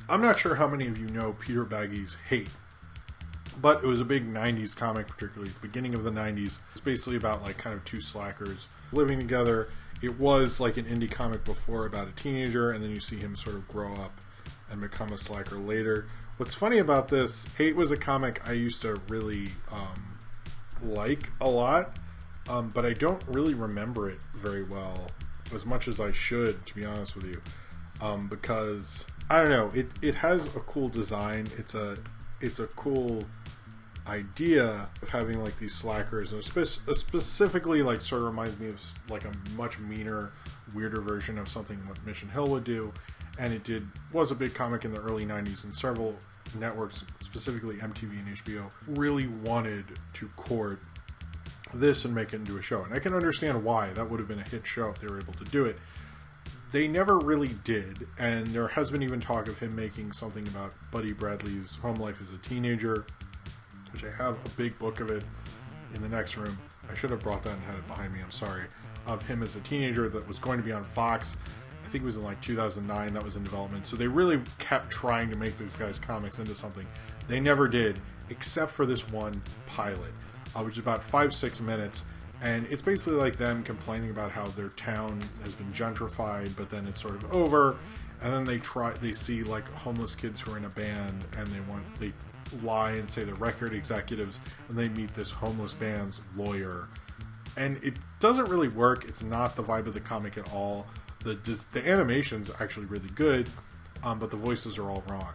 I'm not sure how many of you know Peter Bagge's Hate, but it was a big 90s comic, particularly at the beginning of the 90s. It's basically about like kind of two slackers living together. It was like an indie comic before about a teenager, and then you see him sort of grow up and become a slacker later. What's funny about this, Hate was a comic I used to really like a lot, but I don't really remember it very well, as much as I should, to be honest with you, because I don't know, it has a cool design. It's a cool idea of having like these slackers, and specifically like sort of reminds me of like a much meaner, weirder version of something what Mission Hill would do. And it was a big comic in the early 90s, and several networks, specifically MTV and HBO, really wanted to court this and make it into a show. And I can understand why. That would have been a hit show if they were able to do it. They never really did, and there has been even talk of him making something about Buddy Bradley's home life as a teenager, which I have a big book of it in the next room. I should have brought that and had it behind me, I'm sorry. Of him as a teenager that was going to be on Fox. I think it was in like 2009 that was in development. So they really kept trying to make these guys' comics into something. They never did, except for this one pilot, which is about 5-6 minutes. And it's basically like them complaining about how their town has been gentrified, but then it's sort of over. And then they see like homeless kids who are in a band, and they lie and say they're record executives, and they meet this homeless band's lawyer. And it doesn't really work. It's not the vibe of the comic at all. The animation's actually really good, but the voices are all wrong.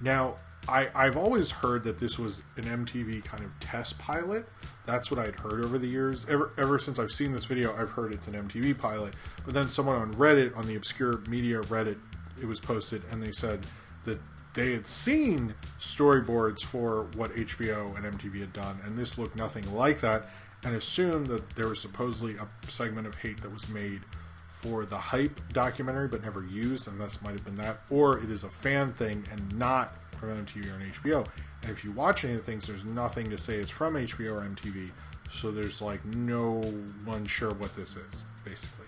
Now, I've always heard that this was an MTV kind of test pilot. That's what I'd heard over the years. Ever since I've seen this video, I've heard it's an MTV pilot. But then someone on Reddit, on the Obscure Media Reddit, it was posted, and they said that they had seen storyboards for what HBO and MTV had done, and this looked nothing like that, and assumed that there was supposedly a segment of Hate that was made for the Hype documentary but never used, and this might have been that, or it is a fan thing and not from MTV or HBO. And if you watch any of the things, there's nothing to say it's from HBO or MTV, so there's like no one sure what this is, basically.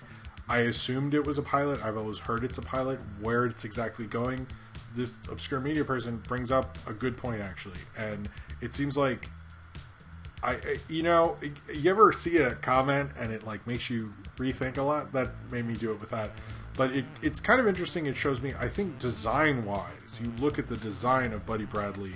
I assumed it was a pilot. I've always heard it's a pilot. Where it's exactly going, this Obscure Media person brings up a good point, actually, and it seems like you ever see a comment and it like makes you rethink a lot? That made me do it with that. But it's kind of interesting. It shows me, I think, design-wise, you look at the design of Buddy Bradley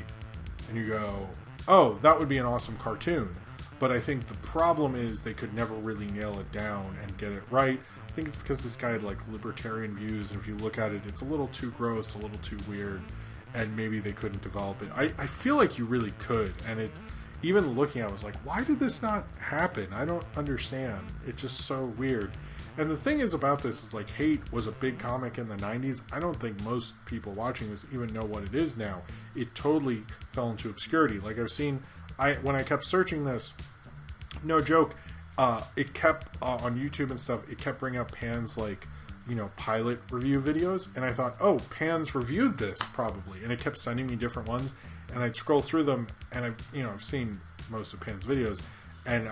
and you go, oh, that would be an awesome cartoon. But I think the problem is they could never really nail it down and get it right. I think it's because this guy had like libertarian views, and if you look at it, it's a little too gross, a little too weird, and maybe they couldn't develop it. I feel like you really could, and even looking at it, I was like, why did this not happen? I don't understand. It's just so weird. And the thing is about this is like Hate was a big comic in the 90s. I don't think most people watching this even know what it is now. It totally fell into obscurity. Like I've seen, when I kept searching this, no joke, it kept on YouTube and stuff, it kept bringing up Pan's like, pilot review videos. And I thought, oh, Pan's reviewed this probably. And it kept sending me different ones. And I'd scroll through them, and I've seen most of Pan's videos, and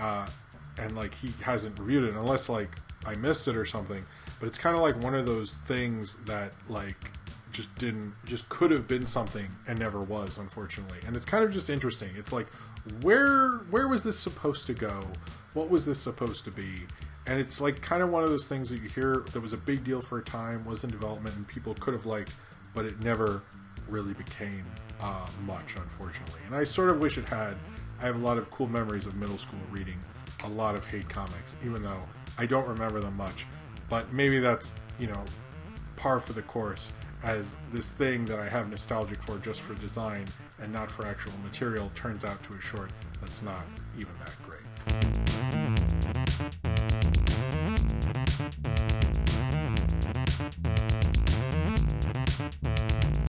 like he hasn't reviewed it unless like I missed it or something. But it's kind of like one of those things that like just could have been something and never was, unfortunately. And it's kind of just interesting. It's like where was this supposed to go? What was this supposed to be? And it's like kind of one of those things that you hear that was a big deal for a time, was in development, and people could have liked, but it never really became much, unfortunately. And I sort of wish it had. I have a lot of cool memories of middle school reading a lot of Hate comics, even though I don't remember them much. But maybe that's, par for the course, as this thing that I have nostalgic for just for design and not for actual material turns out to a short that's not even that great.